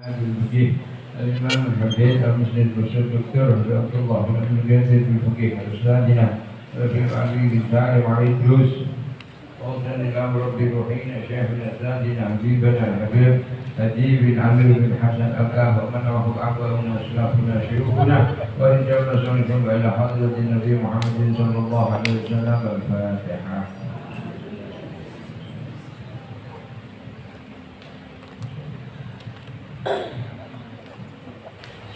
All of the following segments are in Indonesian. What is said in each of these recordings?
الفقيه الإمام الحديث المسلم الرسول الدكتور عبد الله بن عبد الجليل الفقيه الأستاذنا ربيع علي بن سالم علي الدروس وصلنا إلى ربي روحينا شيخ الأساتذة حبيبنا الحبيب هدي بن عمرو بن حسن أباه ومن وهو أباؤنا أسلافنا شيوخنا ورجال رسولكم إلى حضرة النبي محمد صلى الله عليه وسلم الفاتحة.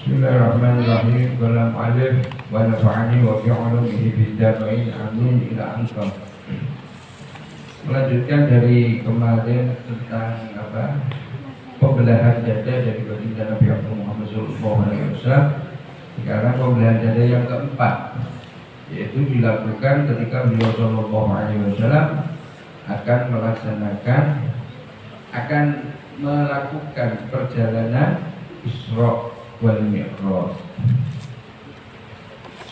Bismillahirrahmanirrahim. Kalam alif wa nafa'ani wa bi'ulumihi biddabain amin ila anqam. Melanjutkan dari kemarin tentang pembelahan dada dari baginda Nabi Muhammad SAW. Sekarang pembelahan dada yang keempat, yaitu dilakukan ketika beliau SAW akan melakukan perjalanan Isra wal Mi'raj.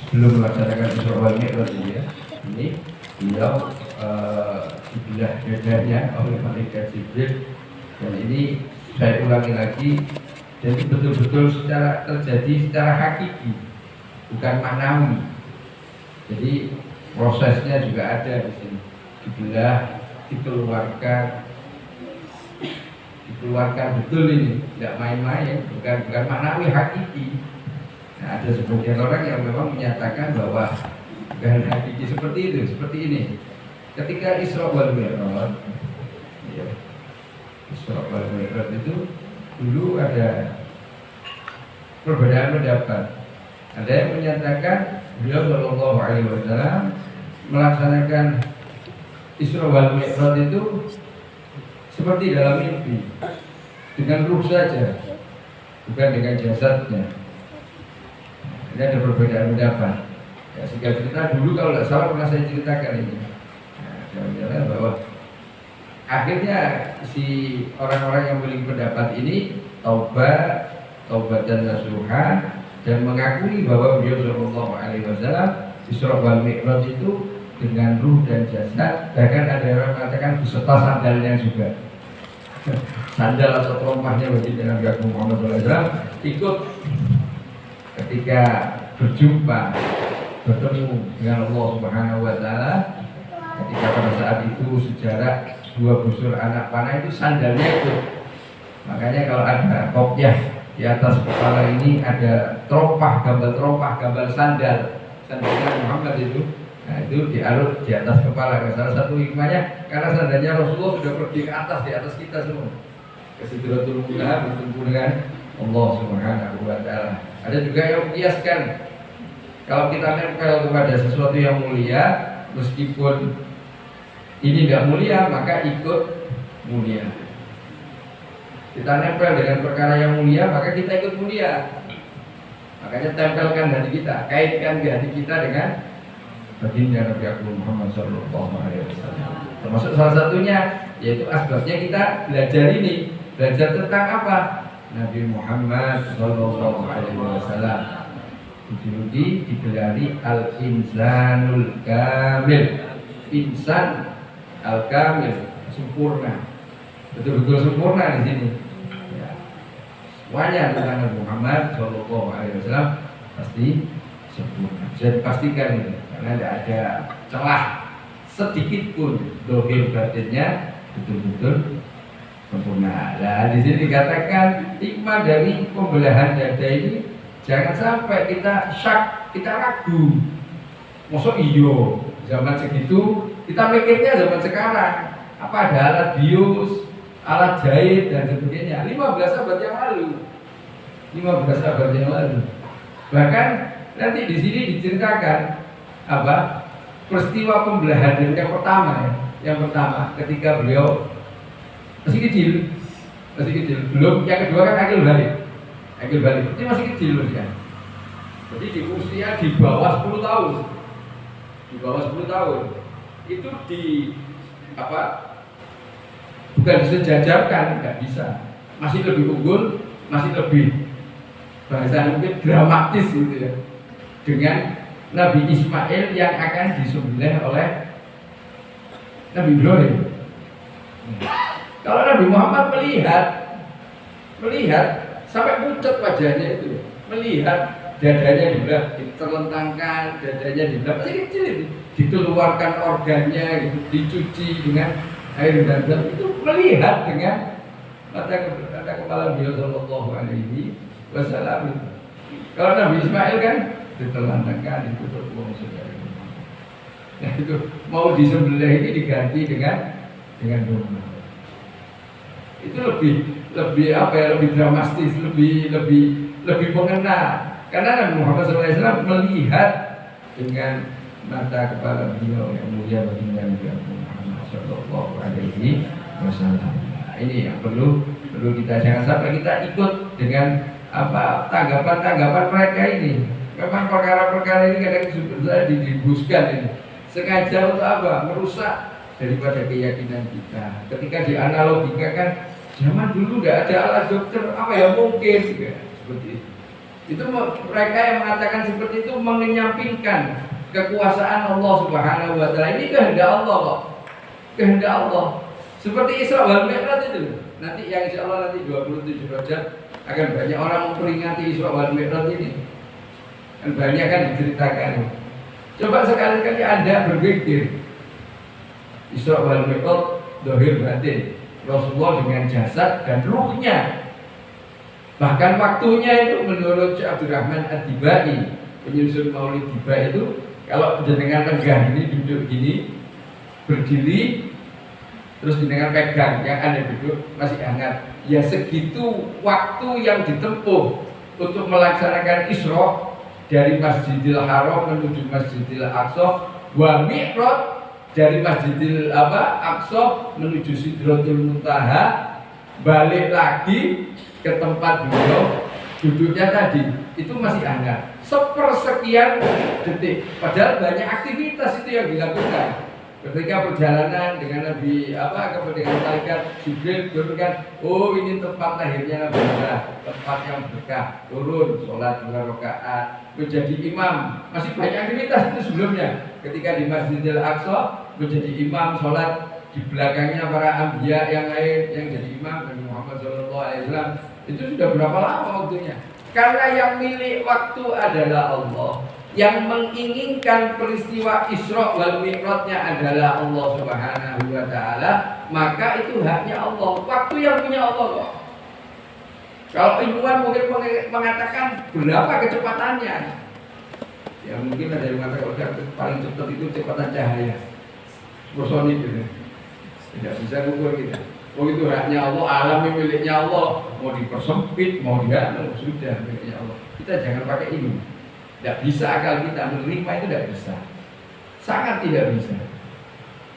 Sebelum melaksanakan Isra wal Mi'raj ini beliau dibelah dadanya oleh malaikat Jibril, dan ini saya ulangi lagi, jadi betul-betul terjadi secara hakiki, bukan maknawi. Jadi prosesnya juga ada di sini, dibelah, dikeluarkan betul ini, tidak main-main, bukan maknawi, hakiki. Nah, ada sebagian orang yang memang menyatakan bahwa bukan hakiki seperti itu, seperti ini. Ketika Isra wal Mi'raj, Isra wal Mi'raj itu dulu ada perbedaan pendapat. Ada yang menyatakan beliau Shallallahu Alaihi Wasallam melaksanakan Isra wal Mi'raj itu seperti dalam mimpi, dengan ruh saja, bukan dengan jasadnya. Ini ada perbedaan pendapat. Ya, sehingga cerita dulu kalau tidak salah pernah saya ceritakan ini. Nah, bahwa akhirnya si orang-orang yang memiliki pendapat ini taubat dan nasuha, dan mengakui bahwa beliau Shallallahu Alaihi Wasallam Isra wal Mi'raj itu dengan ruh dan jasad. Bahkan ada orang mengatakan beserta sandalnya juga. Sandal atau terompahnya baginda Nabi Muhammad SAW ikut ketika bertemu dengan Allah Subhanahu Wa Taala. Ketika pada saat itu sejarah dua busur anak panah itu sandalnya ikut. Makanya kalau ada kopiah di atas kepala ini ada gambar sandalnya Muhammad itu. Nah, itu diarut di atas kepala. Salah satu hikmahnya karena sandalnya Rasulullah sudah pergi ke atas, di atas kita semua, ke Sidratul Muntaha, bertemu dengan Allah Subhanahu Wa Taala. Ada juga yang mengiaskan, kalau kita nempel kepada sesuatu yang mulia, meskipun ini tidak mulia, maka ikut mulia. Kita nempel dengan perkara yang mulia, maka kita ikut mulia. Makanya tempelkan hati kita, kaitkan hati kita dengan baginda Nabi Muhammad Sallallahu Alaihi Wasallam. Termasuk salah satunya yaitu asbabnya kita belajar tentang apa? Nabi Muhammad Sallallahu Alaihi Wasallam. Digelari al-insanul kamil, insan al-kamil, sempurna, betul-betul sempurna di sini. Ya. Semuanya tentang Nabi Muhammad Sallallahu Alaihi Wasallam pasti sempurna. Bisa dipastikan ini, karena tidak ada celah sedikit pun, dohir batinnya betul-betul sempurna. Nah, di sini dikatakan hikmah dari pembelahan dada ini, jangan sampai kita syak, kita ragu. Masa iyo zaman segitu, kita mikirnya zaman sekarang apa ada alat bius, alat jahit dan sebagainya. 15 abad yang lalu. Bahkan nanti di sini diceritakan peristiwa pembelahan yang pertama. Yang pertama ketika beliau masih kecil, belum. Yang kedua kan akil balik, ini masih kecil ya. Jadi di usia di bawah 10 tahun, itu bukan disejajarkan, nggak bisa. Masih lebih unggul, masih lebih bahasa mungkin dramatis gitu ya, dengan Nabi Ismail yang akan disembelih oleh Nabi Ibrahim. Kalau Nabi Muhammad melihat sampai pucat wajahnya itu, melihat dadanya terlentangkan, dadanya dibelah, masih kecil itu, dikeluarkan organnya, gitu, dicuci dengan air dan zam, itu melihat dengan mata kepala beliau Sallallahu Alaihi Wasallam. Kalau Nabi Ismail kan diterlentangkan, ditutup uang saudara. Nah itu mau disembelih ini diganti dengan domba. Itu lebih apa ya, lebih dramatis, lebih mengena. Karena Nabi Muhammad SAW melihat dengan mata kepala beliau yang mulia baginda Nabi Muhammad SAW. Nah, ini yang perlu kita, jangan sampai kita ikut dengan apa tanggapan mereka ini. Memang perkara-perkara ini kadang sudah didibuskan ini sengaja untuk apa? Merusak daripada keyakinan kita. Ketika dianalogikan, zaman dulu tidak ada alat dokter, apa ya mungkin juga seperti itu. Itu mereka yang mengatakan seperti itu menyampingkan kekuasaan Allah Subhanahu wa taala. Ini kehendak Allah kok. Kehendak Allah. Seperti Isra wal Mi'raj itu. Nanti yang insya Allah nanti 27 Rajab akan banyak orang memperingati Isra wal Mi'raj ini. Dan banyak kan diceritakan. Coba sekali-kali Anda berpikir Isra wal Mi'raj zahir batin. Rasulullah dengan jasad dan ruhnya. Bahkan waktunya itu menurut Syekh Abdurrahman Ad-Dibai, penyusun Maulid Diba itu, kalau jenengan tegah ini duduk gini, berdiri, terus jenengan pegang, yang Anda duduk masih hangat. Ya segitu waktu yang ditempuh untuk melaksanakan Isra dari Masjidil Haram menuju Masjidil Aqsa, wa Mi'raj dari Masjidil Aqsa menuju Sidratul Muntaha, balik lagi ke tempat beliau duduknya tadi, itu masih hangat sepersekian detik. Padahal banyak aktivitas itu yang dilakukan ketika perjalanan dengan Nabi dengan malaikat Jibril turunkan. Oh ini tempat lahirnya Nabi Musa, tempat yang berkah, turun sholat 2 rakaat menjadi imam. Masih banyak aktivitas itu sebelumnya. Ketika di Masjidil Aqsa menjadi imam sholat, di belakangnya para anbiya yang lain yang jadi imam, Nabi Muhammad SAW. Itu sudah berapa lama waktunya? Karena yang milik waktu adalah Allah, yang menginginkan peristiwa Isra wal Mi'rajnya adalah Allah Subhanahu wa taala, maka itu haknya Allah. Waktu yang punya Allah kok. Kalau ilmuwan mungkin mengatakan berapa kecepatannya? Ya mungkin ada yang mengatakan paling cepat itu kecepatan cahaya. Supersonik gitu. Tidak bisa ukur kita. Oh itu haknya Allah, alam miliknya Allah. Mau dipersempit, mau sudah miliknya Allah. Kita jangan pakai ini. Tidak bisa akal kita menerima itu, tidak bisa. Sangat tidak bisa.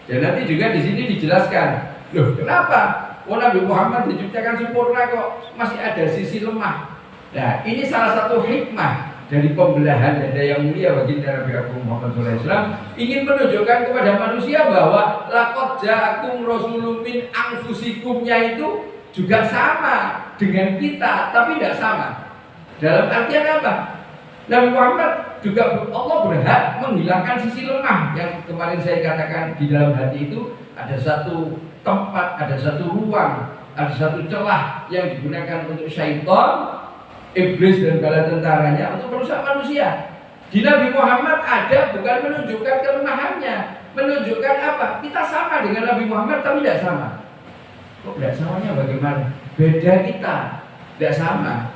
Dan nanti juga di sini dijelaskan, loh kenapa? Oh Nabi Muhammad diciptakan sempurna kok, masih ada sisi lemah. Nah ini salah satu hikmah dari pembelahan dada yang mulia baginda Nabi Muhammad SAW, ingin menunjukkan kepada manusia bahwa laqad ja'akum rasulun min anfusikumnya itu juga sama dengan kita, tapi tidak sama. Dalam artian apa? Nabi Muhammad juga Allah berhak menghilangkan sisi lemah yang kemarin saya katakan. Di dalam hati itu ada satu tempat, ada satu ruang, ada satu celah yang digunakan untuk syaitan, iblis dan bala tentaranya untuk merusak manusia. Di Nabi Muhammad ada bukan menunjukkan kelemahannya, menunjukkan apa? Kita sama dengan Nabi Muhammad tapi tidak sama. Kok tidak samanya bagaimana? Beda kita, tidak sama.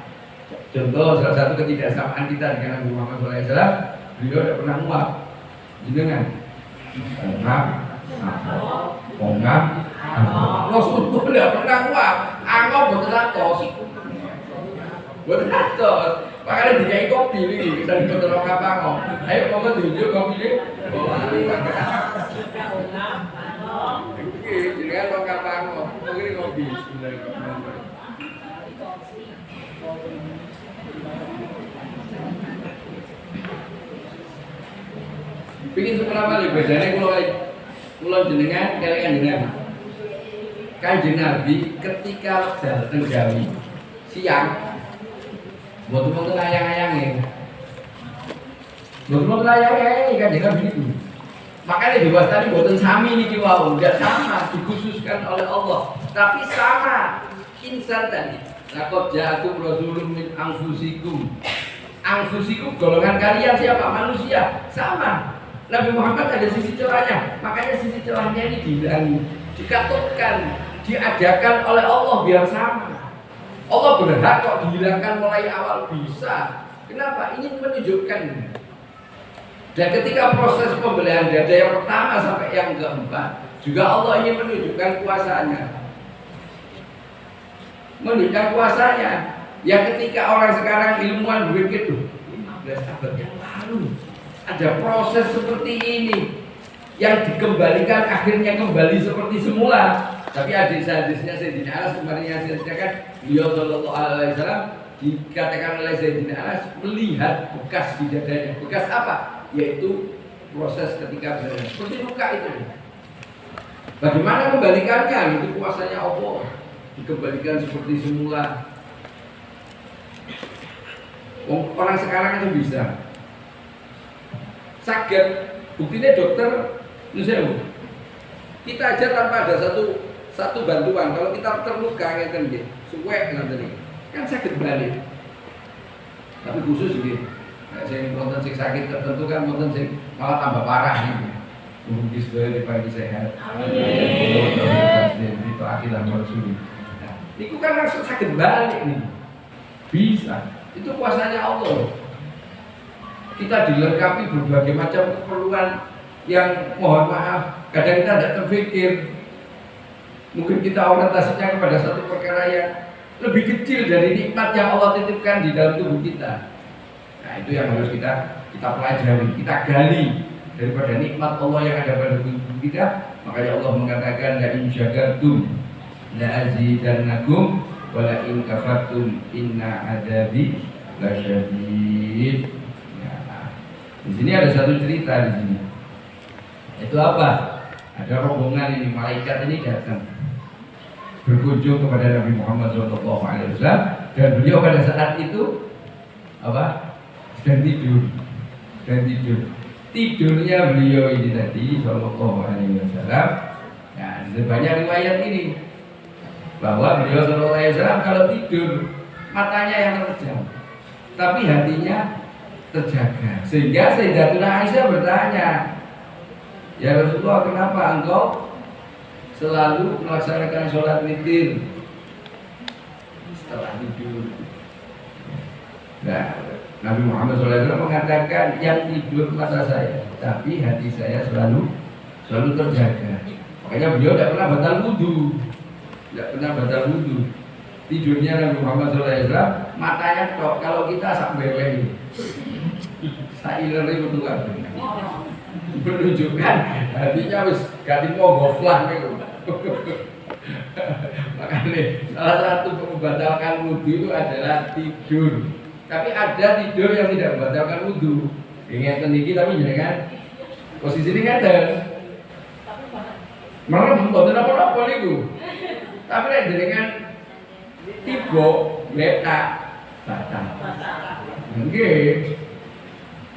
Contoh salah satu ketidaksamaan kita dengan Nabi Muhammad SAW, beliau tidak pernah muak. Jenengan ongap, Rasulullah tidak pernah muak. Angop betul atos. Betul atos. Makanya dikai kopi ini dan betul apa ngop. Ayo mau tunjuk kopi ini. Jenengan ongap ngop. Mungkin kopi. Bikin sekolah balik bedanya kalau jenengan kalian jenengan Kanjeng Nabi ketika datang Jawi siang betul-betul ayang-ayangnya Kanjeng Nabi itu makanya dibahas tadi boten sami niki wau, tidak sama dikhususkan oleh Allah tapi sama insan tadi Laqad ja'akum rasulun min anfusikum. Anfusikum golongan kalian siapa? Manusia. Sama. Nabi Muhammad ada sisi celahnya. Makanya sisi celahnya ini dihilangi, dikatutkan, diadakan oleh Allah biar sama. Allah berhak kok dihilangkan mulai awal bisa. Kenapa? Ini menunjukkan. Dan ketika proses pembelian dada yang pertama sampai yang keempat, juga Allah ingin menunjukkan kuasanya. Menunjukkan kuasanya. Yang ketika orang sekarang ilmuwan berpikir tuh 15 abad yang lalu ada proses seperti ini yang dikembalikan akhirnya kembali seperti semula. Tapi hadis-hadisnya Sayyidina Anas kemarin yang saya ceritakan, beliau sallallahu alaihi wasallam dikatakan oleh Sayyidina Anas melihat bekas di dadanya. Bekas apa? Yaitu proses ketika berada seperti luka itu. Bagaimana kembalikannya? Itu kuasanya Allah. Dikembalikan seperti semula. Orang sekarang itu bisa sakit, buktinya dokter Nusewu. Kita aja tanpa ada satu bantuan, kalau kita terluka kan gitu, suwek kan sakit balik. Tapi khusus gitu, saya konten sing sakit tertentu kan konten sing malah tambah parah gitu. Mugi sedaya dipagi sehat. Amin. Itu akidah Rasul. Itu kan langsung sakit balik nih. Bisa. Itu kuasanya Allah. Kita dilengkapi berbagai macam keperluan yang mohon maaf kadang kita tidak terpikir. Mungkin kita orientasinya kepada satu perkara yang lebih kecil dari nikmat yang Allah titipkan di dalam tubuh kita. Nah itu yang harus kita pelajari, kita gali daripada nikmat Allah yang ada pada tubuh kita. Makanya Allah mengatakan la in syakartum la azidannakum wa la in kafartum inna adzabi lasyadid. Ya, di sini ada satu cerita di sini. Itu apa? Ada rombongan ini, malaikat ini datang berkunjung kepada Nabi Muhammad SAW dan beliau pada saat itu apa? Sedang tidur. Tidurnya beliau ini tadi SAW. Nah, ada banyak riwayat ini bahwa beliau SAW kalau tidur matanya yang terpejam, tapi hatinya terjaga. Sehingga Sayyidatuna Aisyah bertanya, ya Rasulullah, kenapa engkau selalu melaksanakan sholat witir setelah tidur? Nah, Nabi Muhammad SAW mengatakan yang tidur mata saya, tapi hati saya selalu terjaga. Makanya beliau tidak pernah batal wudhu, Tidurnya Nabi Muhammad SAW matanya tok, kalau kita sak belehi, saileri betul kan? Menunjukkan hatinya wis ganti mau goflah gitu. Makanya salah satu membatalkan wudhu itu adalah tidur. Tapi ada tidur yang tidak membatalkan wudhu. Ingat tinggi tapi jangan posisi ini ada. Merem, bukan apa-apa itu. Tapi dengan tiba letak batal. Nggih.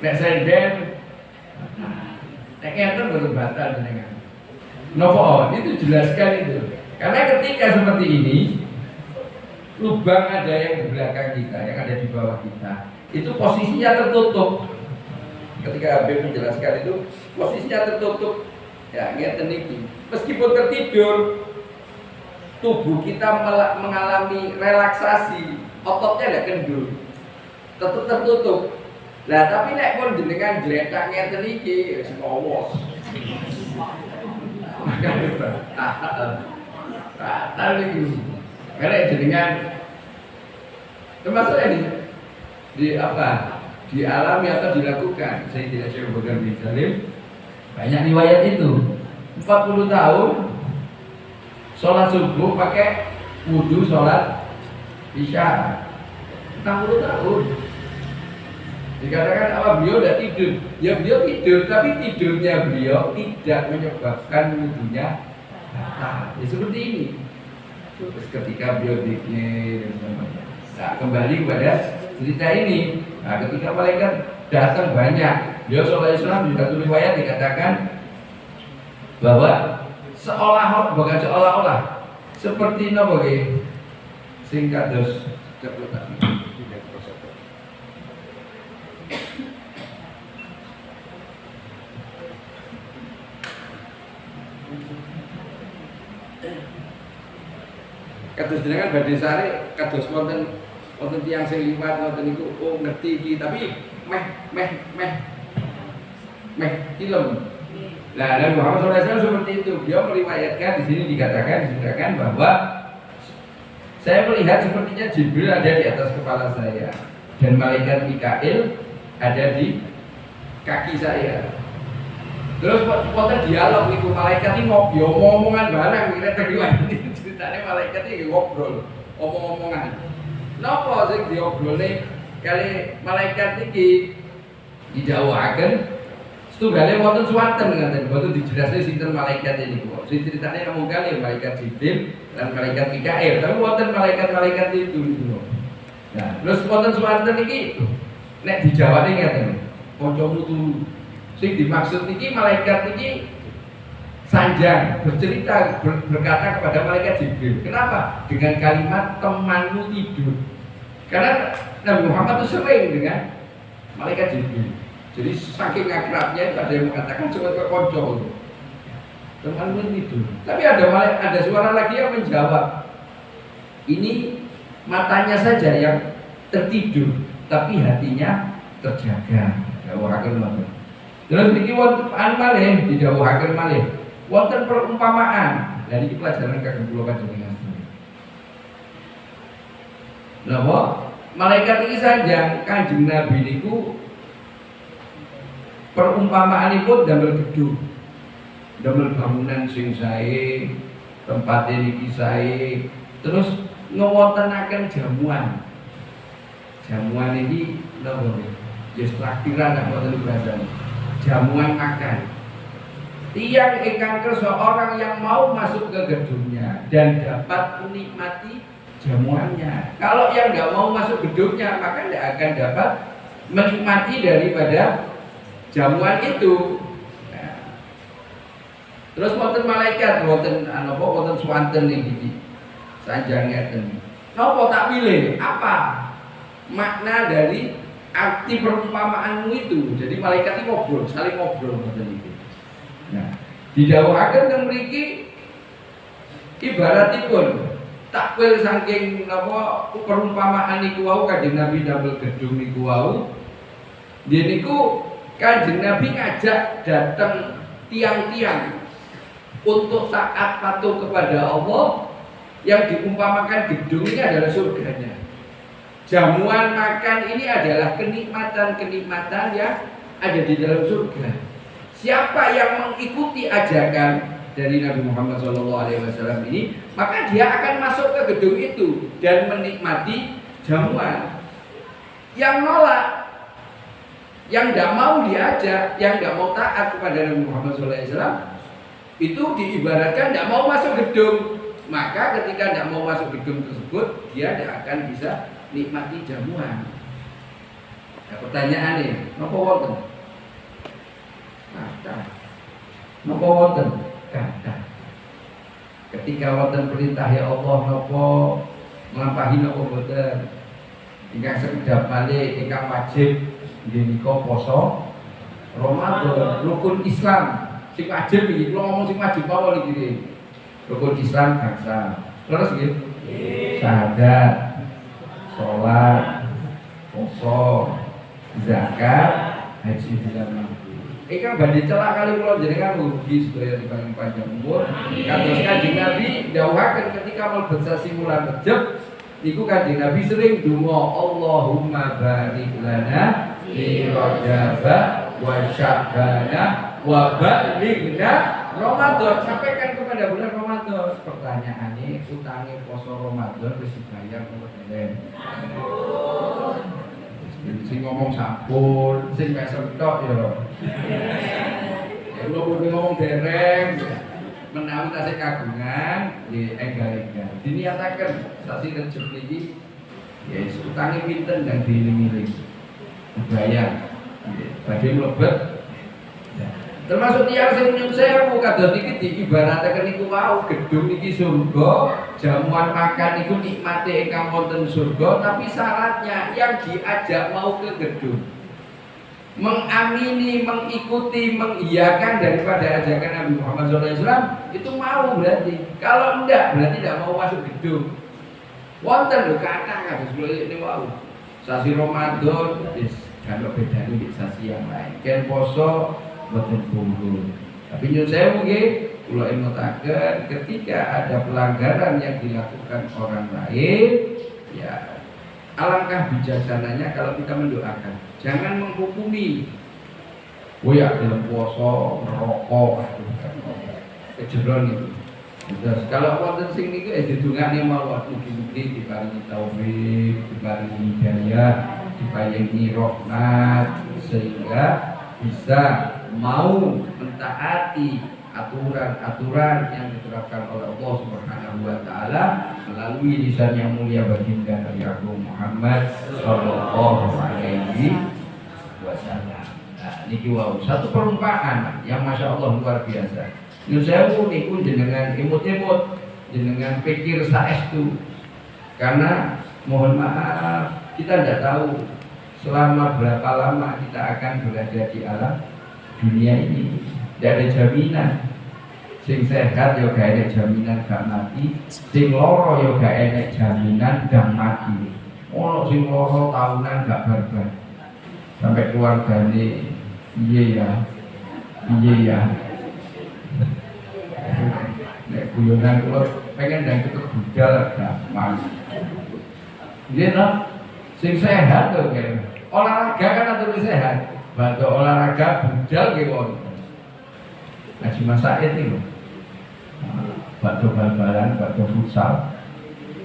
Nek senden nek enten baru batal jenengan. Nopo itu jelaskan itu. Karena ketika seperti ini lubang ada yang di belakang kita, yang ada di bawah kita, itu posisinya tertutup. Ketika Habib menjelaskan itu posisinya tertutup. Ya, ngeten iki. Meskipun tertidur, tubuh kita mengalami relaksasi, ototnya tidak kendor, tetap tertutup. Lah tapi nek pun jenengan gletak ngeten iki wis ngowos. Batal iki. Karena jenengan termasuk ini di apa? Dialami atau dilakukan. Saya tidak Syekh Bakar bin Salim banyak riwayat itu 40 tahun sholat subuh pakai wudhu sholat isya 60 tahun. Dikatakan apa beliau udah tidur, ya beliau tidur, tapi tidurnya beliau tidak menyebabkan wudhunya batal. Ya seperti ini. Terus ketika beliau dikir, nah, kembali kepada cerita ini. Nah, ketika malaikat datang banyak, beliau sallallahu alaihi wasallam di satu riwayat dikatakan bahwa seolah-olah seperti sing kados cepet tidak proses. Kados jenengan badhe sare kados wonten tiyang sing liwat wonten niku ngerti iki tapi meh film. Nah, Nabi Muhammad SAW seperti itu. Beliau meriwayatkan di sini disebutkan bahwa saya melihat sepertinya Jibril ada di atas kepala saya dan malaikat Mikail ada di kaki saya. Terus wonten dialog niku malaikat iki ngomongan barang kira riwayat iki ceritane malaikat iki ngobrol, omong-omongan. Napa sing diobrolne kali malaikat iki didhawuhaken setunggale wonten suwanten ngaten boten dijelasne sinten malaikat ini kok. Sing critane namung kali malaikat Jibril dan malaikat Mikail, tapi wonten malaikat-malaikat itu gitu. Nah, terus wonten suwanten iki nek dijawane ngaten. Kancamu turu. Sing dimaksud niki malaikat niki sanjang bercerita berkata kepada malaikat Jibril. Kenapa? Dengan kalimat temanmu tidur. Karena Nabi Muhammad itu sering dengan malaikat Jibril. Jadi saking akrabnya ada yang mengatakan coba ke konco temanmu tidur. Tapi ada suara lagi yang menjawab. Ini matanya saja yang tertidur, tapi hatinya terjaga. Dawuhaken malih. Terus niki wonten malih didhawuhaken malih. Wonten perumpamaan. Dari iki pelajaran kagem kula panjenengan. Napa? Malaikat iki sanjang Kanjeng Nabi niku perumpamaanipun damel gedung. Damel bangunan sing sae, tempat niki sae. Terus ngewontenaken jamuan. Jamuan iki napa nggih? Ya traktiran apa tadi berasane. Jamuan makan. Tiang ingkang kersa orang yang mau masuk ke gedungnya dan dapat menikmati jamuannya. Kalau yang nggak mau masuk gedungnya maka tidak akan dapat menikmati daripada jamuan itu. Nah. Terus wonten malaikat, wonten swanten iki. Sanjange ten. Napa tak pilih? Apa makna dari arti perumpamaanmu itu? Jadi malaikat ini ngobrol, saling ngobrol ngoten iki. Nah, didhawuhaken teng mriki ibaratipun takwil saking napa perumpamaan niku wau Kanjeng Nabi damel gedung niku wau. Nggih niku Kanjeng Nabi ngajak datang tiang-tiang untuk taat patuh kepada Allah yang diumpamakan gedung ini adalah surganya. Jamuan makan ini adalah kenikmatan-kenikmatan yang ada di dalam surga. Siapa yang mengikuti ajakan dari Nabi Muhammad SAW ini, maka dia akan masuk ke gedung itu dan menikmati jamuan. Yang nolak, yang tidak mau diajak, yang tidak mau taat kepada Nabi Muhammad SAW, itu diibaratkan tidak mau masuk gedung. Maka ketika tidak mau masuk gedung tersebut, dia tidak akan bisa nikmati jamuan. Nah, pertanyaan nih, napa wonten? Kata. Napa wonten? Kata. Ketika wonten perintah ya Allah napa nglampahi napa boten? Ingkang sekedap malih ingkang wajib nggih nika poso Ramadan, rukun Islam. Sing wajib iki kula ngomong sing wajib apa iki? Rukun Islam bangsa. Terus nggih? Syahadat, sholat, poso, zakat, haji bulan Ramadan. Ikan badhe celak kali kula jenengan mugi sedaya dipanging panjang umur. Kados Kanjeng Nabi dawuhaken ketika mlebet sasi wulan Rejab niku Kanjeng Nabi sering donga Allahumma barik lana fi Rajab wa Sya'ban wa balighna Ramadan. Sampaikan kepada bulan Ramadan. Pertanyaannya utange poso Ramadan wis dibayar apa dereng? Sing ngomong sampun, sing mesem tok ya. Ya kula kudu ngomong dereng. Menawi tasih kagungan, nggih enggal-enggal. Diniataken sasi Rejab niki ya utange pinten dan diiling-iling. Dibayar. Nggih, badhe mlebet. Termasuk tiyang sing nyun sewu kados niki diibarataken niku wau gedung niki surga, jamuan makan niku nikmate ingkang wonten surga, tapi syaratnya yang diajak mau ke gedung mengamini, mengikuti, mengiyakan daripada ajakan Nabi Muhammad SAW itu mau berarti. Kalau enggak berarti tidak mau masuk gedung. Wonten lho kathah kados kula ini wau. Sasi Ramadan wis kalau bedane di sasi yang lain. Ken poso boten punggung. Tapi nyuwun sewu nggih, kula ingotaken ketika ada pelanggaran yang dilakukan orang lain, ya alangkah bijaksananya kalau kita mendoakan. Jangan menghukumi. Oh ya dalam poso merokok kejeron itu. Terus kalau wonten sing niku didongakne mawon mugi-mugi diparingi taufik, diparingi hidayah, diparingi rahmat sehingga bisa mau mentaati aturan-aturan yang diterapkan oleh Allah Subhanahu wa taala melalui lisan yang mulia baginda Nabi Agung Muhammad sallallahu alaihi wasallam. Nah, niki wau satu perumpamaan yang masya Allah luar biasa. Nyun sewu niku jenengan imut-imut, jenengan pikir saestu. Karena mohon maaf kita tidak tahu selama berapa lama kita akan berada di alam dunia ini. Tidak ada jaminan. Sing sehat yo gak enek jaminan gak mati, sing loro yo gak enek jaminan gak mati. Ono sing loro tahunan gak barbar. Sampai keluargane iya ya. Nek guyonan kula pengen ndang ketemu budal gak mau. Nggih to? Sing sehat to kene. Olahraga kan atur sehat. Bantu olahraga budal nggih wonten. Haji Masaid itu bakso bal-balan, bakso futsal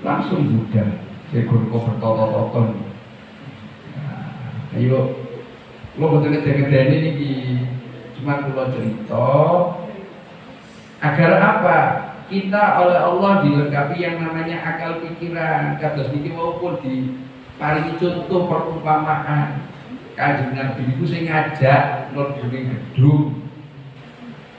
langsung budal segur kok bertotot-toton. Ayo lo betul ngedeni niki cuma kula cerita agar apa? Kita oleh Allah dilengkapi yang namanya akal pikiran. Kados niki maupun diparingi contoh perumpamaan. Kanjeng Nabi niku sing ngajak mlebu gedung.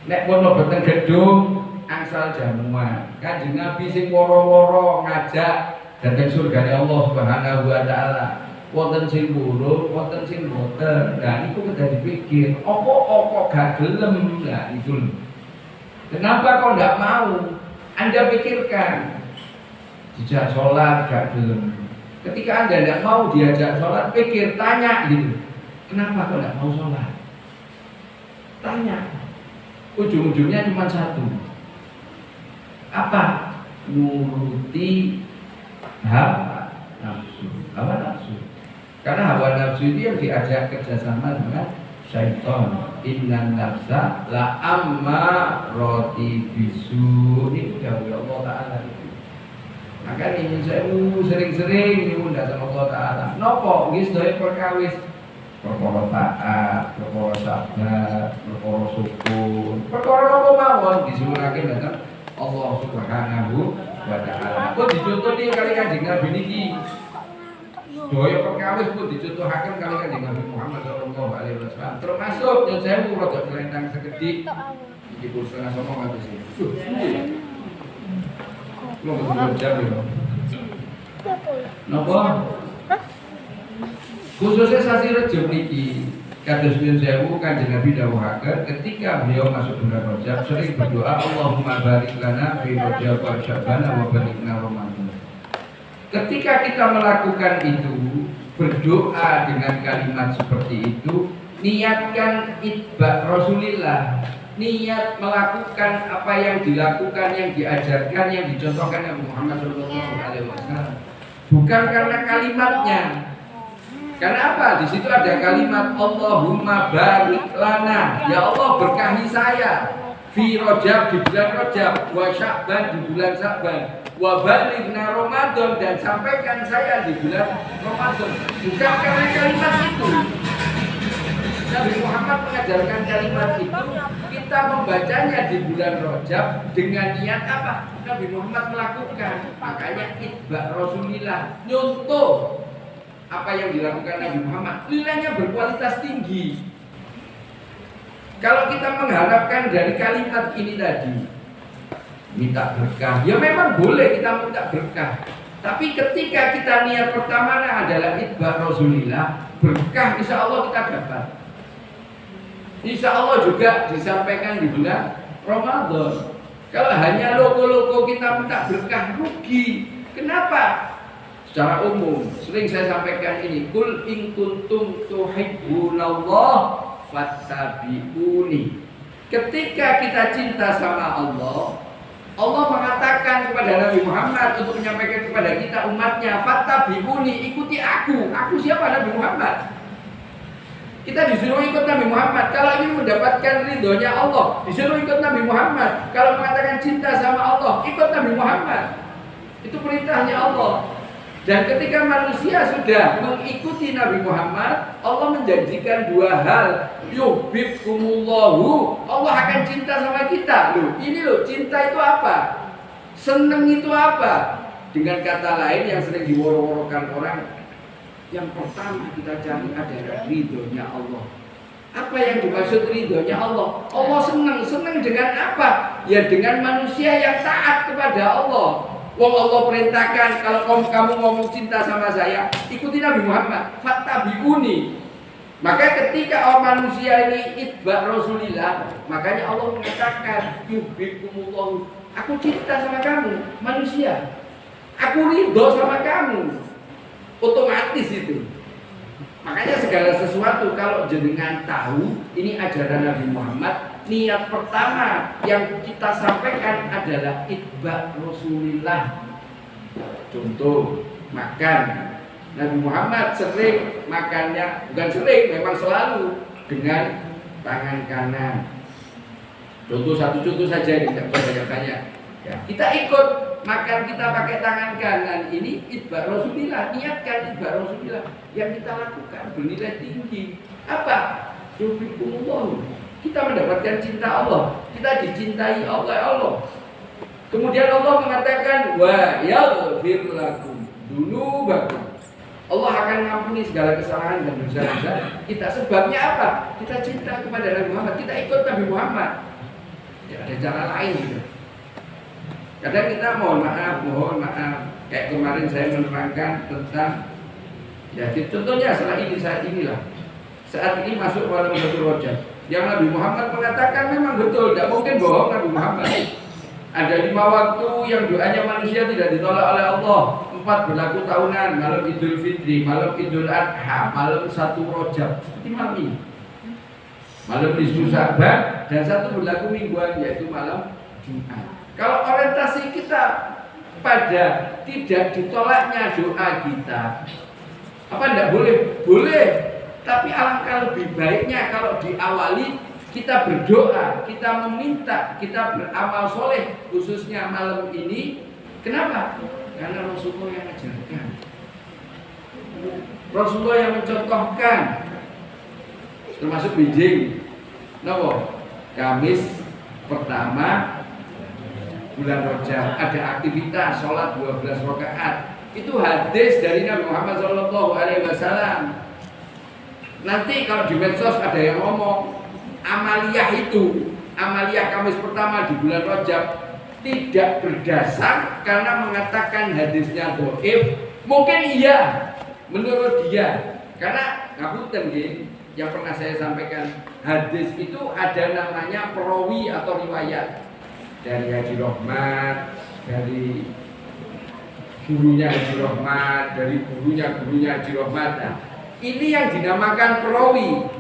Nek pun mboten gedung angsal jamuan. Kanjeng Nabi sing woro-woro ngajak dhateng surgane Allah Subhanahu wa taala. Wonten sing buruk, wonten sing boten. Nah niku kedah dipikir, apa gak gelem. Nah niku. Kenapa kok ndak mau? Anda pikirkan. Dijak sholat gak gelem. Ketika Anda ndak mau diajak sholat, pikir, tanya gitu. Kenapa kok ndak mau sholat? Tanya. Ujung-ujungnya cuma satu. Apa? Nuruti hawa nafsu. Hawa nafsu. Karena hawa nafsu itu yang diajak kerjasama dengan syaitan. Innan nafsa la amma roti bisu. Ini udah Allah Ta'ala itu. Maka ini saya sering-sering nyuwun datang Allah Ta'ala. Nopo nggih sedaya perkawis perkara taat, perkara sabar, perkara syukur, perkara nopo mawon disuwunake datang Allah Subhanahu wa taala. Kok dicontoh nih kali Kanjeng Nabi niki. Sedaya perkawis pun dicontohaken kali Kanjeng Nabi Muhammad sallallahu alaihi wasallam. Termasuk yang saya rada kelentang sekedhik iki pun setengah songo ngatus iki. Lo betul jam lho. Napa? Khususnya sasi Rejab niki kados nyuwun sewu Kanjeng Nabi dawuhaken ketika beliau masuk bulan Rajab sering berdoa Allahumma barik lana fi Rajab wa Sya'ban wa balighna Ramadan. Ketika kita melakukan itu berdoa dengan kalimat seperti itu, niatkan itba Rasulillah, niat melakukan apa yang dilakukan, yang diajarkan, yang dicontohkan Nabi Muhammad SAW. Bukan karena kalimatnya. Karena apa? Di situ ada kalimat Allahumma barik lana. Ya Allah berkahi saya fi Rajab di bulan Rajab, wa Sya'ban di bulan Sya'ban, wa balighna Ramadan dan sampaikan saya di bulan Ramadan. Bukan karena kalimat itu. Nabi Muhammad mengajarkan kalimat itu, kita membacanya di bulan Rajab dengan niat apa? Nabi Muhammad melakukan. Makanya itba Rasulillah, nyontoh apa yang dilakukan Nabi Muhammad, nilainya berkualitas tinggi. Kalau kita mengharapkan dari kalimat ini tadi, minta berkah, ya memang boleh kita minta berkah. Tapi ketika kita niat pertama adalah itba Rasulillah, berkah insya Allah kita dapat. Insya Allah juga disampaikan di bulan Ramadan. Kalau hanya logo-logo kita minta berkah, rugi. Kenapa? Secara umum, sering saya sampaikan ini, kul in kuntum tuhibbunallah fattabi'uni. Ketika kita cinta sama Allah, Allah mengatakan kepada Nabi Muhammad untuk menyampaikan kepada kita umatnya, fattabi'uni, ikuti aku. Aku siapa? Nabi Muhammad. Kita disuruh ikut Nabi Muhammad. Kalau ingin mendapatkan ridhonya Allah, disuruh ikut Nabi Muhammad. Kalau mengatakan cinta sama Allah, ikut Nabi Muhammad. Itu perintahnya Allah. Dan ketika manusia sudah mengikuti Nabi Muhammad, Allah menjanjikan dua hal. Yuhibbukumullahu, Allah akan cinta sama kita. Ini cinta itu apa? Seneng itu apa? Dengan kata lain yang sering diworo-worokan orang, yang pertama kita cari adalah ridhonya Allah. Apa yang dimaksud ridhonya Allah? Allah senang dengan apa? Ya dengan manusia yang taat kepada Allah. Wong Allah perintahkan kalau kamu ngomong cinta sama saya, ikuti Nabi Muhammad, fattabi'uni. Maka ketika orang manusia ini itba Rasulillah, makanya Allah mengatakan yuhibbukumullah, aku cinta sama kamu manusia, aku ridho sama kamu. Otomatis itu. Makanya segala sesuatu kalau jenengan tahu ini ajaran Nabi Muhammad, niat pertama yang kita sampaikan adalah itba Rasulillah. Contoh makan, Nabi Muhammad sering makannya, bukan sering, memang selalu dengan tangan kanan. Satu contoh saja, tidak banyak-banyak. Ya, kita ikut makan, kita pakai tangan kanan, ini itba Rasulillah, niatkan itba Rasulillah. Yang kita lakukan bernilai tinggi. Apa? Yuhibbukumullah. Kita mendapatkan cinta Allah, kita dicintai oleh Allah. Kemudian Allah mengatakan wa yaghfir lakum dzunubakum. Allah akan mengampuni segala kesalahan dan dosa-dosa kita. Sebabnya apa? Kita cinta kepada Nabi Muhammad, kita ikut Nabi Muhammad. Ya, ada cara lain gitu. Kadang kita mohon maaf. Kayak kemarin saya menerangkan tentang, ya contohnya saat inilah. Saat ini masuk malam Lailatul Qadar. Yang Nabi Muhammad mengatakan memang betul, tidak mungkin bohong Nabi Muhammad. Ada 5 waktu yang doanya manusia tidak ditolak oleh Allah. 4 berlaku tahunan, malam Idul Fitri, malam Idul Adha, malam 1 Rajab, seperti malam ini. Malam Nisfu Sya'ban, dan 1 berlaku mingguan, yaitu malam Jumat. Kalau orientasi kita pada tidak ditolaknya doa kita, apa tidak boleh? Boleh. Tapi alangkah lebih baiknya kalau diawali kita berdoa, kita meminta, kita beramal soleh, khususnya malam ini. Kenapa? Karena Rasulullah yang mengajarkan, Rasulullah yang mencontohkan, termasuk Beijing. Kamis pertama bulan Rajab ada aktivitas sholat 12 rakaat. Itu hadis dari Nabi Muhammad SAW. Nanti kalau di medsos ada yang ngomong amaliyah Kamis pertama di bulan Rajab tidak berdasar karena mengatakan hadisnya dhaif. Mungkin iya menurut dia, karena ngapunten nggih, yang pernah saya sampaikan, hadis itu ada namanya perawi atau riwayat dari Haji Rohmat, dari gurunya Haji Rohmat, dari gurunya Haji Rohmat. Nah, ini yang dinamakan perawi.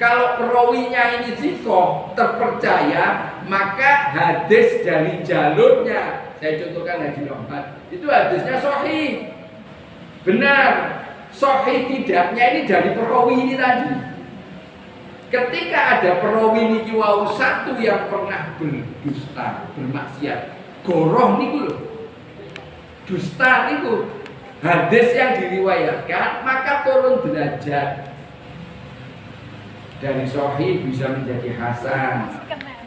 Kalau perawinya ini sikoh terpercaya, maka hadis dari jalurnya, saya contohkan Haji Rohmat, itu hadisnya sahih, benar. Sahih tidaknya ini dari perawi ini tadi. Ketika ada perawi niki wau satu yang pernah berdusta, bermaksiat, goroh niku lho, dusta niku, hadis yang diriwayatkan maka turun derajat dari sahih bisa menjadi hasan.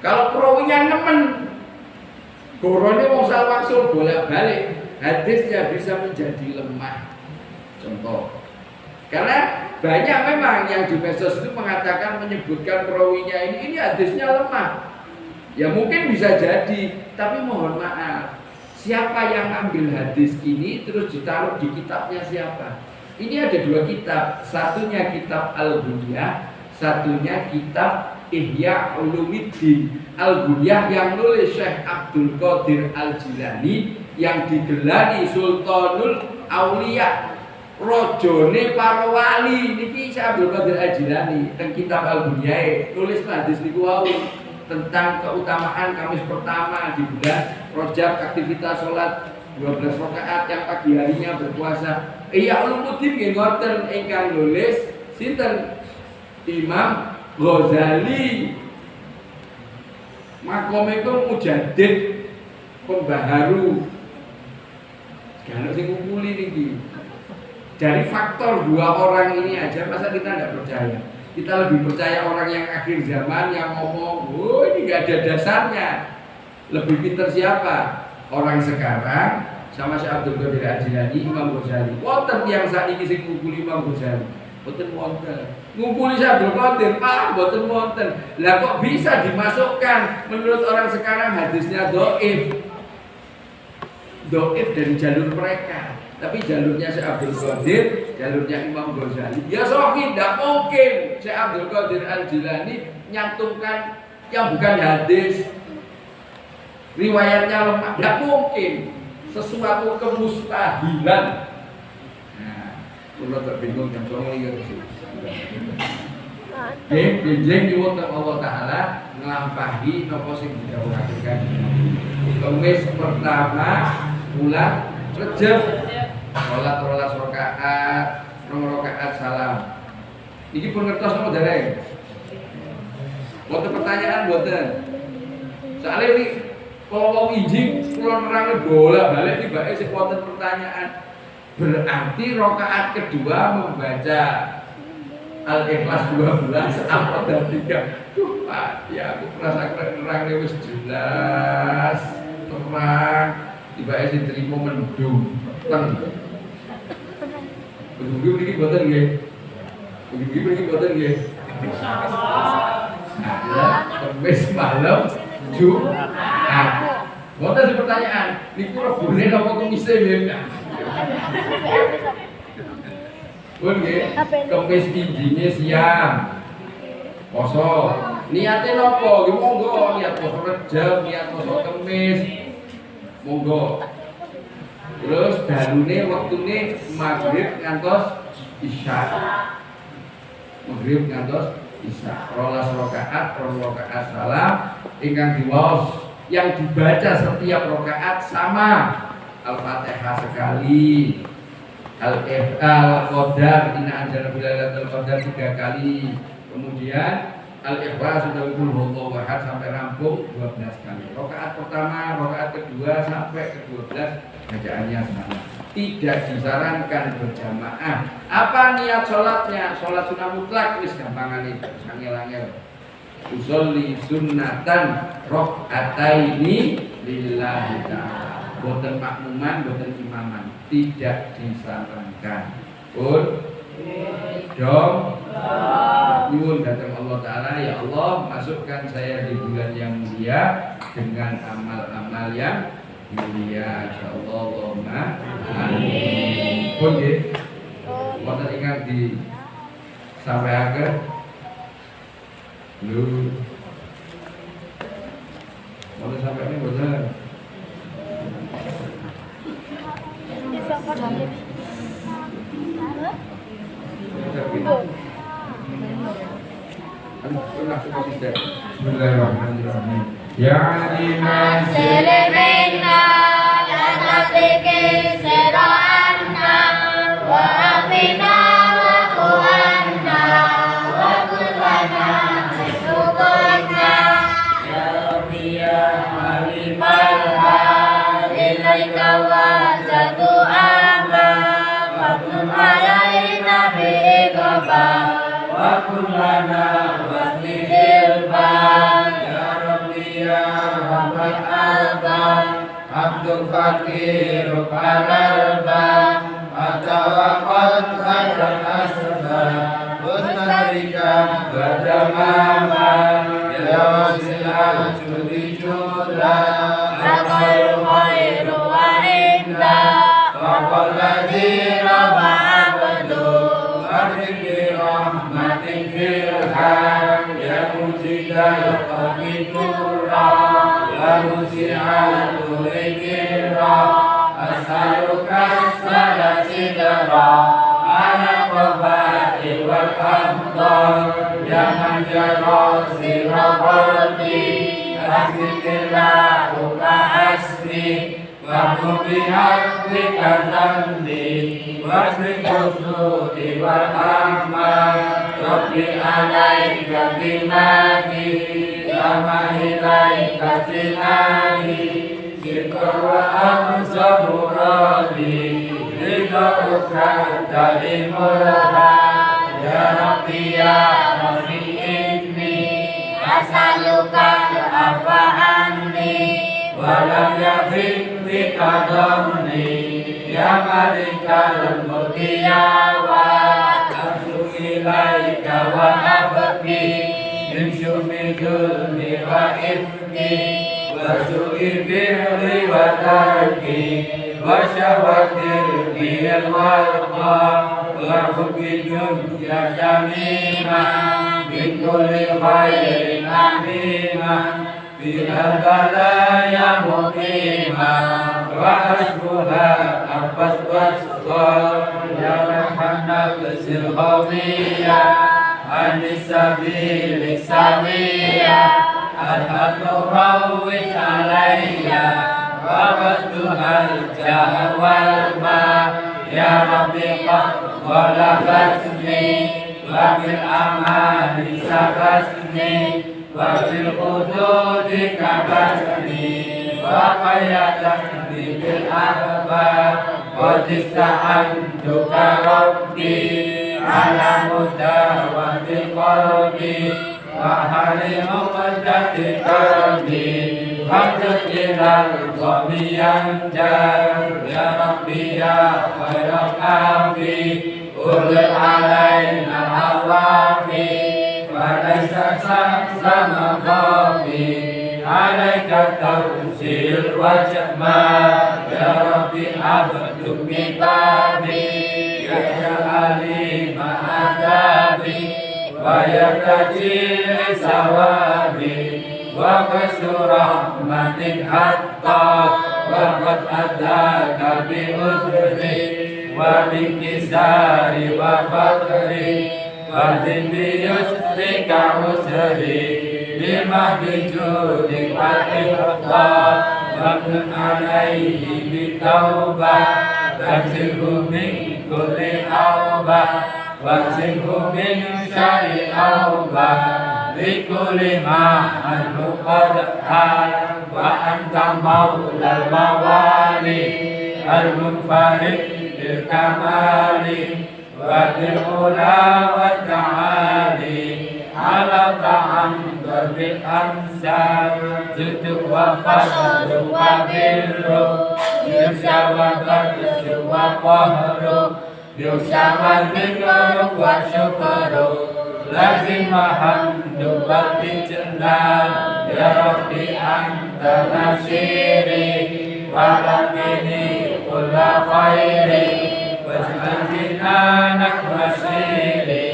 Kalau perawinya nemen, gorone wong salwaksul bolak-balik, hadisnya bisa menjadi lemah. Contoh, karena banyak memang yang di medsos itu mengatakan menyebutkan perawinya ini hadisnya lemah. Ya mungkin bisa jadi, tapi mohon maaf, siapa yang ambil hadis ini terus ditaruh di kitabnya siapa? Ini ada 2 kitab, satunya kitab Al-Ghunyah, satunya kitab Ihya Ulumuddin. Al-Ghunyah yang nulis Syekh Abdul Qadir Al-Jilani, yang digelari Sultanul Auliya, rojone para wali. Niki Syekh Abdul Qadir Al-Jilani teng kitab Al-Ghunyah nulis hadis niku wau tentang keutamaan Kamis pertama di bulan Rajab, aktivitas sholat 12 rakaat yang pagi harinya berpuasa. Ihya Ulumuddin nggih ngoten ingkang nulis sinten? Imam Ghazali. Makomé itu mujaddid, pembaharu. Kalau sing ngumpuli niki. Dari faktor 2 orang ini aja masa kita tidak percaya? Kita lebih percaya orang yang akhir zaman yang ngomong, "Oh, ini nggak ada dasarnya." Lebih pintar siapa? Orang sekarang sama Syekh Abdul Qadir Al-Jilani, Imam Ghazali. Wonten yang saiki sing ngumpuli Imam Ghazali. Boten wonten. Ngumpuli Syekh Abdul Qadir, boten wonten. Lah kok bisa dimasukkan menurut orang sekarang hadisnya dhaif. Dhaif dari jalur mereka. Tapi jalurnya Syekh Abdul Qadir, jalurnya Imam Ghazali. Ya sahih, tidak mungkin Syekh Abdul Qadir Al-Jilani nyantumkan yang bukan hadis. Riwayatnya lemah, tidak mungkin. Sesuatu kemustahilan. Nah, kalau tak bingung yang soal ini kan sih. Benjeng diwujud Allah Taala ngelampahi nopo sing didhawuhaken. Kamis pertama bulan Rajab, sholat 12 rakaat, 2 rakaat salam. Iki pun ngertos napa dereng? Boten pertanyaan boten. Soalnya ini kalau wong injing kula nerangke bolak-balik tibake sing wonten pertanyaan. Berarti rakaat kedua membaca Al-Ikhlas 12 apa dan 3. Duh, Pak, ya aku merasa nerangke wis jelas, terang. Tibake sing trimo mendung. Teng. Begitu iki boten nggih. Begitu iki boten nggih. Nah, Kamis malam Jumat. Boten di pertanyaan, niku rebune napa kumise nggih? Pun nggih, Kamis injine siang. Poso. Niate napa? Nggih monggo niat poso Rejab, niat poso Kamis. Monggo. Terus dalune wektune maghrib ngantos isya. Maghrib ngantos isya. 12 rakaat, 2 rakaat salam ingkang diwaos. Yang dibaca setiap rakaat sama. Al-Fatihah sekali. Al-Qadar, inna anzalna fil lailatul qadar 3 kali. Kemudian Al-Ikhlas sudah qul huwallahu ahad sampai rampung 12 kali. Rakaat pertama, rakaat kedua sampai ke-12 bacaannya sama. Tidak disarankan berjamaah. Apa niat sholatnya? Sholat sunnah mutlak wis gampangan itu, angel-angel. Usolli sunnatan rakaataini lillahi ta'ala. Boten makmuman, boten imaman. Tidak disarankan. Pun dong nyuwun datang Allah Ta'ala, ya Allah masukkan saya di bulan yang mulia dengan amal-amal yang mulia, insyaallah. Allahumma amin. Pun nggih wonten ingkang disampaikan lho wonten sampaikan boten Bismillahirrahmanirrahim. Ya Imam Seremena dan natike seroanna wa afina wa kuanna wa kulana syukurna ya Rabbi ya Alimalha ilaika wa jadu amma fadlun alaina bi'ikaba wa kulana wasnihil Abdul Fakir Palal Ba Atawakal Khairan Asba mama ya wasilal judi juda akal khairu wa inda faqal ladhi rabba abdu arhimi rahmatin firham ya mujidal qabiturra ya musi'al tulikirra as'aluka salasidra ala qabati wal afdal ya man jara sirra qalbi aslikillah uka asli wa kubi haqqika zambi wa aslikusudi wal amal rabbi alaika binaki lama ilaika sinani sikar wa amsahu radhi ridauka dalimulha ya rabbi ya rabbi inni as'aluka afwa anni walam yafik bika dhamni ya malikal mulki ya wa as'u ilaika wa abki min syumi dhulmi wa ifki wa su'i fi'li wa tarki wa syawatir diyal walqa wa hubbi dunya jamima min kulli khairin amima bihal balaya muqima wa hasbuha abbas wasqal ya rahmana basil khawiyya anisabili sawiya al-hatu rawit alayya wa bastuhal jahwal ma ya rabbi qad ghalabasni wa bil amali sabasni wa fil hududi kabasni wa qayatasni bil ahbab wa ista'antuka rabbi ala mudawatil qalbi wa hali muqaddati qalbi hamdut ilal qawmi yanjar ya rabbi ya khairal kafi ulil alaina awafi wa laysa sama qafi alaika tawsil wa jama ya rabbi abduk bibabi ya ali ma'adabi wa yartaji sawabi wa kasurahmatin hatta wa qad adaka bi usri wa binkisari wa fakri wa bi yusri ka usri bima bijudik wal ikhbar wa kun alaihi bitawbah Waksirhu min kulli awbah Waksirhu min syari awbah Likulli ma'anhu qad hal Wa anta maulal mawali Al-munfarid bil kamali Wa bil ula wa ta'ali Ala ta'amdur bil amsal Juduk wa fadlu wa birru Yusya wa badsu wa qahru Yusya wa zikru wa syukru Lazim hamdu wa bijlal Ya Rabbi anta nasiri Wa lakini kulla khairi Wajman jinanak masiri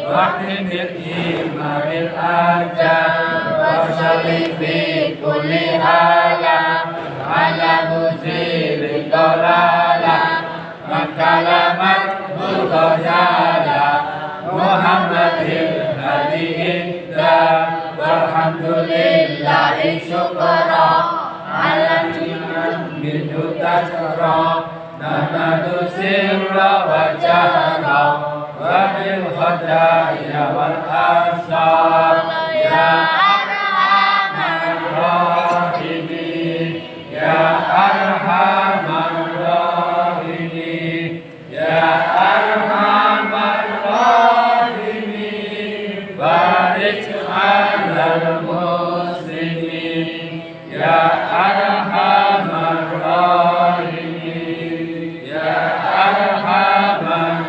Wahdim bil ajal Wa salli fi kulli alam Ala muzili dolala Makalamat bulghayala Muhammadin hadi inda Walhamdulillahi syukra Ala jiman minhu tasra Namadu sirra wa jahra Wa bil khadaya wal asar Ya arhamar rahimin Ya arhamar rahimin Ya arhamar rahimin Barik alal muslimin Ya arhamar rahimin Ya arhamar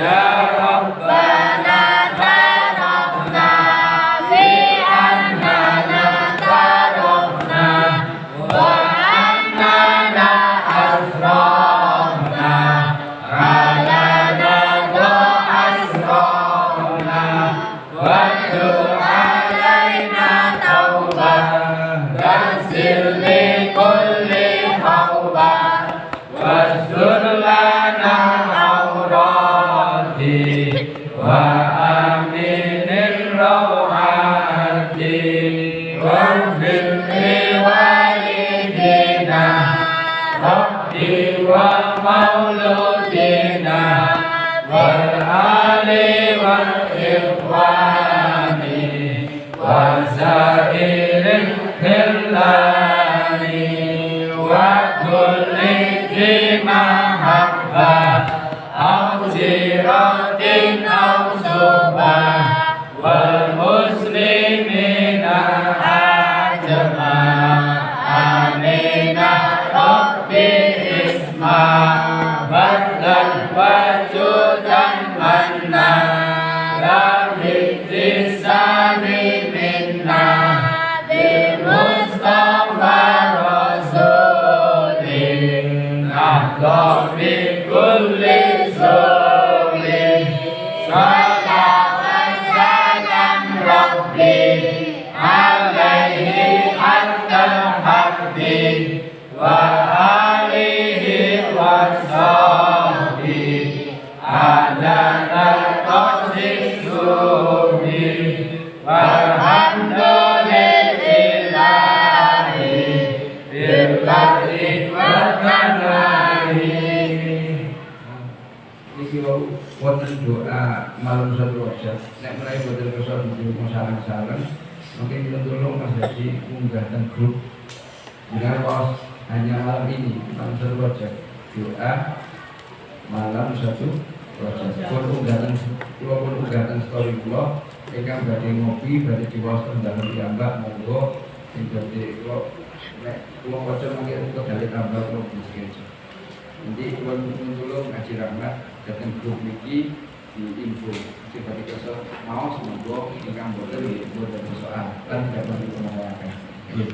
Ya Rabbana tarafna bi annana tarafna wa annana asrafna ala nada asrafna wa alaina taubah tasir li kulli haubah wasdur lana aurati wa aminir rawati wa firli walidina rabbi wa mauludina wal ali wal ikhwani wa sairil khillani wa kulli mahabba awziratin awzuba wal muslimina ajma amina rabbi isma badlan wajudan manna la bittisani minna bi mustafa rasulin ahla bi kulli zulin salam wa salam rabbi alaihi antal habbi wa alihi wa sahbihi adana qasisuhi walhamdulillahi billahi wa tanaihi. Niki wau wonten doa malam satu wajah. Nek menawi boten kersa dipun sareng-sareng, mungkin kita tolong Mas Haji munggahkan grup. Dengan was hanya malam ini malam satu wajah doa malam satu wajah. Pun unggahkan story kula ingkang badhe ngopi badhe diwaos dalam piyambak monggo sing badhe kula nek kula waca mangke untuk dalih tambah kula miskin. Nanti kula tulung ngaji rahmat dateng grup niki di info sing badhe kersa maos monggo ingkang boten soal lan dapat dipun. Ya,